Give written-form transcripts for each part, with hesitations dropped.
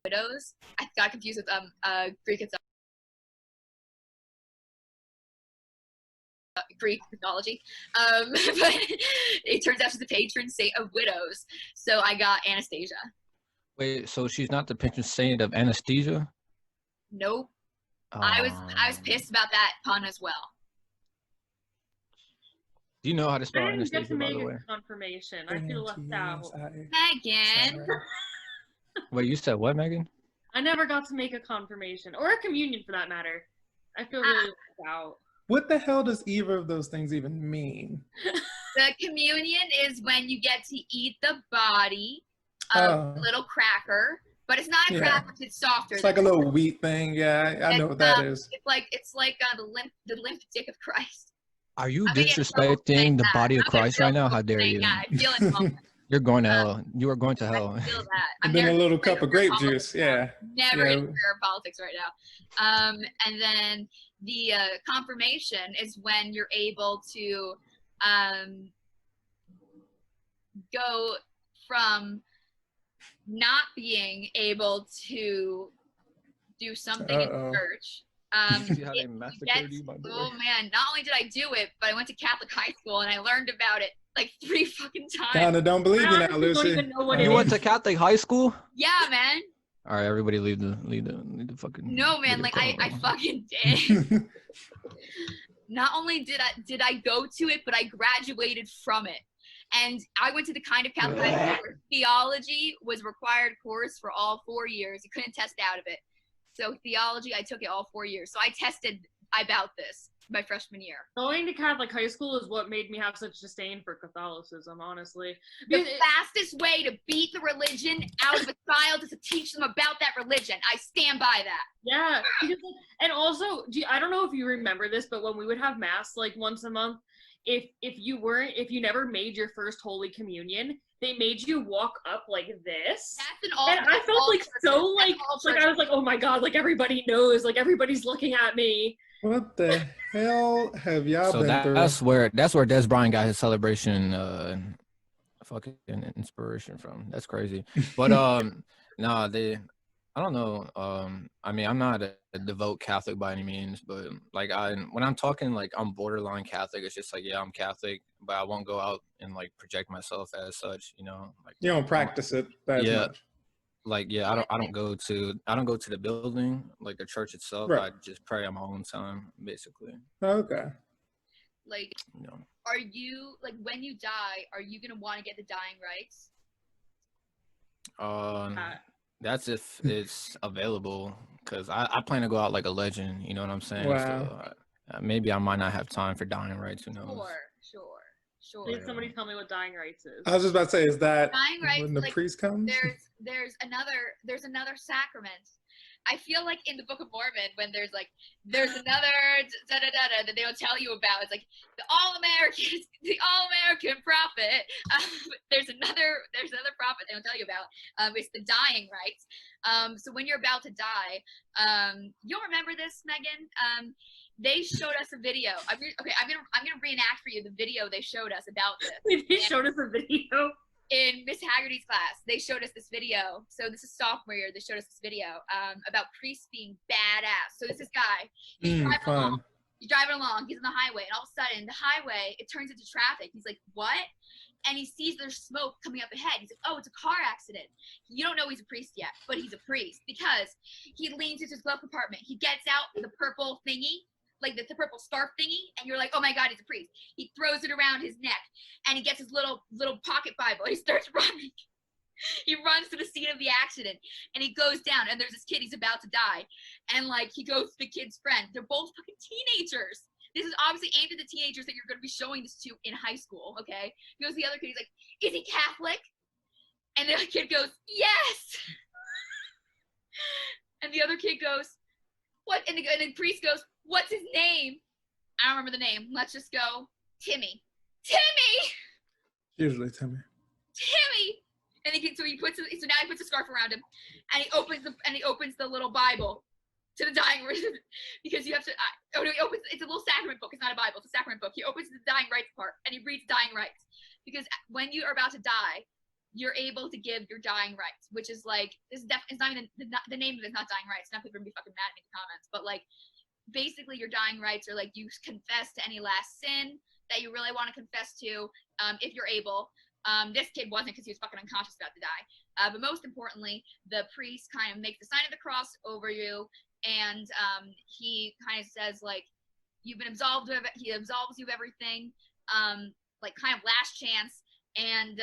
widows. I got confused with Greek and Greek mythology, but it turns out she's the patron saint of widows. So I got Anastasia. Wait, so she's not the patron saint of anesthesia? Nope. I was pissed about that pun as well. Do you know how to spell I didn't get anesthesia, to by make the way? a confirmation. I feel left out. Megan. Wait, you said what, Megan? I never got to make a confirmation or a communion for that matter. I feel really left out. What the hell does either of those things even mean? The communion is when you get to eat the body of a little cracker, but it's not a cracker; it's softer. It's like a little wheat thing. Yeah, I know what that is. It's like the limp dick of Christ. Are you disrespecting the body of Christ right now? How dare you? I feel it. You're going to hell. You are going to hell. I feel that. And then a little cup of grape juice. Yeah. Never in career politics right now. And then the confirmation is when you're able to go from not being able to do something in church. See how they massacred you, my boy? Oh man, not only did I do it, but I went to Catholic high school and I learned about it like 3 fucking times. Kinda don't believe you now, Lucy. You went to Catholic high school? Yeah, man. All right, everybody leave the fucking. No, man, like I fucking did. Not only did I go to it, but I graduated from it. And I went to the kind of Catholic high school where theology was required course for all 4 years. You couldn't test out of it. So theology, I took it all 4 years. So I tested about this my freshman year. Going to Catholic high school is what made me have such disdain for Catholicism, honestly. The fastest way to beat the religion out of a child is to teach them about that religion. I stand by that. Yeah. Because, and also, I don't know if you remember this, but when we would have mass like once a month, if you never made your first Holy Communion, they made you walk up like this. That's an all. And I felt like so like I was like, oh my god, like everybody knows, like everybody's looking at me. What the hell have y'all been through? That's where Des Bryant got his celebration fucking inspiration from. That's crazy. But I don't know. I mean, I'm not a devout Catholic by any means, but like when I'm talking like I'm borderline Catholic, it's just like, yeah, I'm Catholic, but I won't go out and like project myself as such, you know. Like you don't practice it that much. Like I don't go to the building, like the church itself. Right. I just pray on my own time, basically. Okay. Like, are you like when you die? Are you gonna want to get the dying rights? That's if it's available, because I plan to go out like a legend. You know what I'm saying? Wow. So maybe I might not have time for dying rights. Who knows? Sure. Please, somebody tell me what dying rights is. I was just about to say, is that dying rights, when the priest comes? There's another sacrament. I feel like in the Book of Mormon, when there's another that they don't tell you about. It's like the all-American prophet. There's another prophet they don't tell you about. It's the dying rites. So when you're about to die, you'll remember this, Megan. They showed us a video. I'm gonna reenact for you the video they showed us about this. They showed us a video. In Miss Haggerty's class, they showed us this video. So this is sophomore year. They showed us this video about priests being badass. So this guy, he's driving along. He's on the highway, and all of a sudden, the highway, it turns into traffic. He's like, "What?" And he sees there's smoke coming up ahead. He's like, "Oh, it's a car accident." You don't know he's a priest yet, but he's a priest because he leans into his glove compartment. He gets out the purple thingy, like the purple scarf thingy, and you're like, oh my god, he's a priest. He throws it around his neck, and he gets his little pocket Bible, and he starts running. He runs to the scene of the accident, and he goes down, and there's this kid, he's about to die, and like he goes to the kid's friend. They're both fucking teenagers. This is obviously aimed at the teenagers that you're going to be showing this to in high school, okay? He goes to the other kid, he's like, is he Catholic? And the other kid goes, yes! And the other kid goes, what? And the priest goes, what's his name? I don't remember the name. Let's just go, Timmy. Timmy! Usually Timmy. And so now he puts a scarf around him, and he opens the little Bible to the dying rites, because you have to. It's a little sacrament book. It's not a Bible. It's a sacrament book. He opens the dying rites part, and he reads dying rites, because when you are about to die, you're able to give your dying rites, which is like, this is it's not even the name of it is not dying rites. Not people are gonna be fucking mad at me in the comments, but like, basically your dying rites are like you confess to any last sin that you really want to confess to, if you're able. This kid wasn't because he was fucking unconscious about to die. But most importantly, the priest kind of makes the sign of the cross over you, and he kind of says like, you've been absolved of it. He absolves you of everything, like kind of last chance, and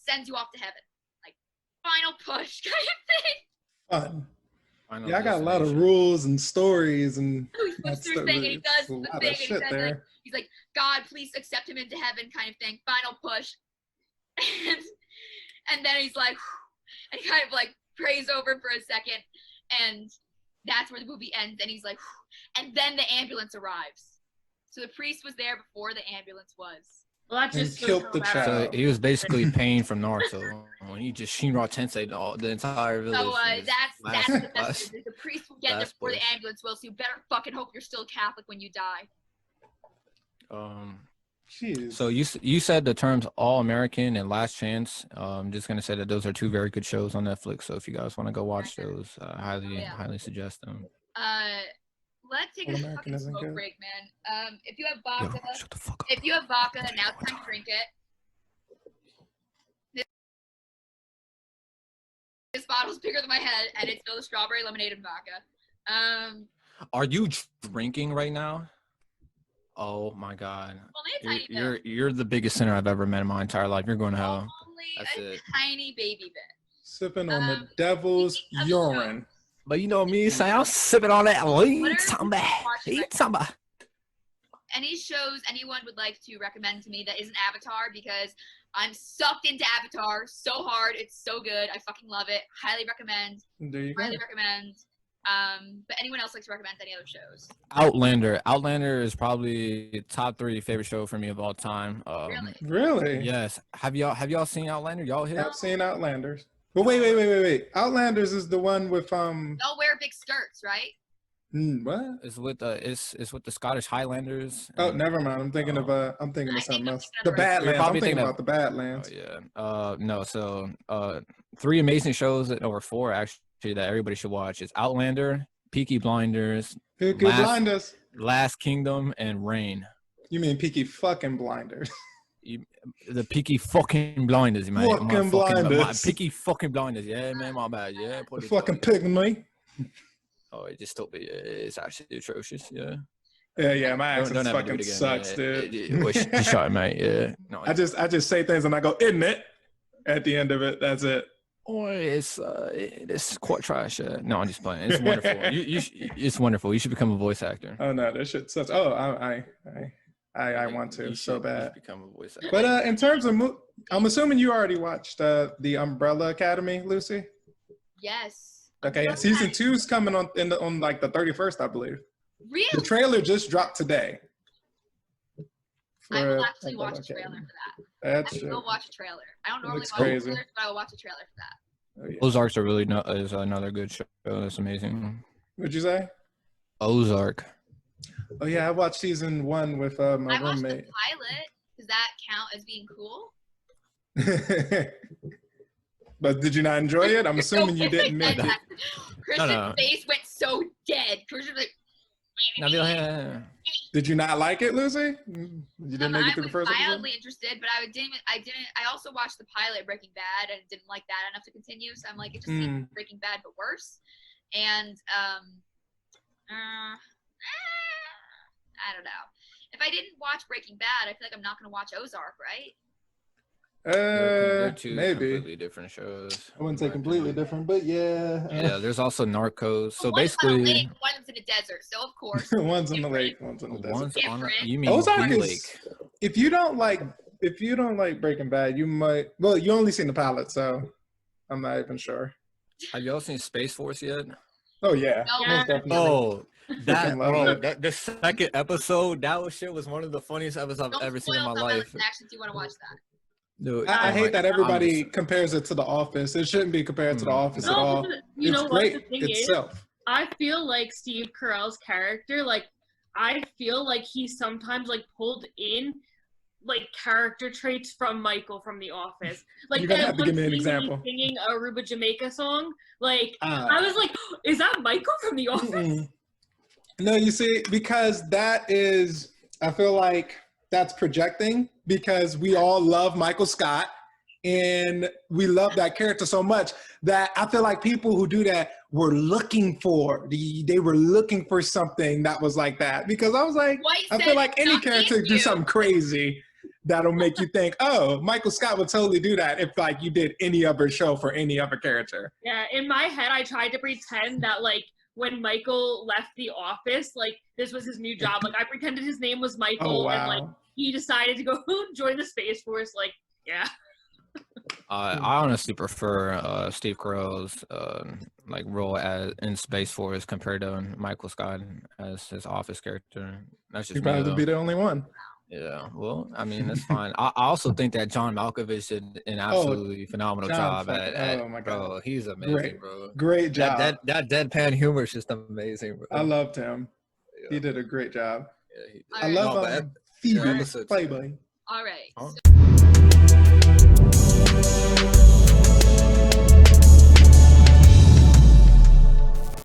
sends you off to heaven, like final push kind of thing. Fun. Yeah, I got a lot of rules and stories and he flips through his thing and he does the thing and he says there. like, he's like, God, please accept him into heaven kind of thing, final push. And then he's like, and he kind of like prays over for a second, and that's where the movie ends, and he's like, and then the ambulance arrives. So the priest was there before the ambulance was. Well, that just killed the child. So he was basically paying for Naruto. He just Shinra Tensei the entire village. So that's the message. The priest will get there before the ambulance will, so you better fucking hope you're still Catholic when you die. Jeez. So you said the terms All American and Last Chance. I'm just gonna say that those are two very good shows on Netflix. So if you guys want to go watch those, highly suggest them. Let's take a fucking smoke break, man. If you have vodka, shut the fuck up. if you have vodka, now it's time to drink it. This bottle's bigger than my head, and it's filled with strawberry lemonade and vodka. Are you drinking right now? Oh my God! Only a tiny bit. You're the biggest sinner I've ever met in my entire life. You're going to hell. Only a tiny baby bit. Sipping on the devil's urine. But you know me, saying I'm sipping on that lean. Samba. Any shows anyone would like to recommend to me that isn't Avatar, because I'm sucked into Avatar so hard. It's so good. I fucking love it. Highly recommend. There you go. Highly recommend. But anyone else like to recommend any other shows? Outlander. Outlander is probably top 3 favorite show for me of all time. Really? Yes. Have y'all seen Outlander? Y'all here? I've seen Outlanders. But wait. Outlanders is the one with They'll wear big skirts, right? What? It's with the Scottish Highlanders. Oh, never mind. I'm thinking of something else. The Badlands. I'm thinking about the Badlands. Oh, yeah. No. So 3 amazing shows over 4 actually that everybody should watch. It's Outlander, Peaky Blinders, Blinders, Last Kingdom, and Reign. You mean Peaky fucking Blinders? The Peaky fucking Blinders, man. Fucking Blinders. Peaky fucking Blinders. Yeah, man. My bad. Yeah. The fucking pygmy. Oh, it just stop it. It's actually atrocious. Yeah. Yeah. My accent fucking sucks, dude. Just shut it, mate. Yeah. No. I just say things and I go, isn't it? At the end of it, that's it. Oh, it's quite trash. No, I'm just playing. It's wonderful. It's wonderful. You should become a voice actor. Oh no, that shit sucks. Oh, I want to so bad. Become a voice actor. But in terms of, I'm assuming you already watched the Umbrella Academy, Lucy. Yes. Okay, yeah, season 2 is coming on like the 31st, I believe. Really? The trailer just dropped today. I will actually watch a trailer for that. I will watch a trailer. I don't normally watch trailers, but I will watch a trailer for that. Oh, yeah. Ozarks are really is another good show. That's amazing. What'd you say? Ozark. Oh yeah, I watched season 1 with my roommate. I watched the pilot. Does that count as being cool? But did you not enjoy it? I'm assuming you didn't make it. Christian's face went so dead. Christian was like, Did you not like it, Lucy? You didn't make it to the first episode? I was mildly interested, but I also watched the pilot Breaking Bad and didn't like that enough to continue. So I'm like, it just seems Breaking Bad but worse. And I don't know. If I didn't watch Breaking Bad, I feel like I'm not gonna watch Ozark, right? They're two maybe completely different shows. I wouldn't say completely different, but yeah. Yeah, there's also Narcos. So one's basically, on a lake, one's in a desert. So of course, one's in the lake, one's in the desert. You mean Ozark the is, lake? If you don't like Breaking Bad, you might. Well, you only seen the pilot, so I'm not even sure. Have y'all seen Space Force yet? Oh yeah, no. most definitely. Oh, the second episode, that shit was one of the funniest episodes I've ever seen in my life. Actually, do you want to watch that? Dude, I hate that everybody compares it to The Office. It shouldn't be compared to The Office at all. You know it's what great the thing itself. Is? I feel like Steve Carell's character, like I feel like he's sometimes like pulled in like character traits from Michael from The Office. Like You're gonna that have to one give me an scene when he's example. singing Aruba Jamaica song. Like I was like, is that Michael from The Office? Mm-mm. No, you see, because that is, I feel like that's projecting because we all love Michael Scott and we love that character so much that I feel like people who do that were looking for, they were looking for something that was like that. Because I was like, I feel like any character do something crazy that'll make you think, oh, Michael Scott would totally do that if like you did any other show for any other character. Yeah, in my head, I tried to pretend that like when Michael left The Office, like this was his new job. Like I pretended his name was Michael, and like he decided to go join the Space Force. Like, yeah. I honestly prefer Steve Carell's like role in Space Force compared to Michael Scott as his Office character. That's just You probably me, be the only one. Yeah, well, I mean, that's fine. I also think that John Malkovich did an absolutely phenomenal job at. Oh my God, bro, he's amazing, bro. Great job. That deadpan humor is just amazing, bro. I loved him. Yeah. He did a great job. Yeah, he did. I love Phoebe, Playboy. All right. Huh?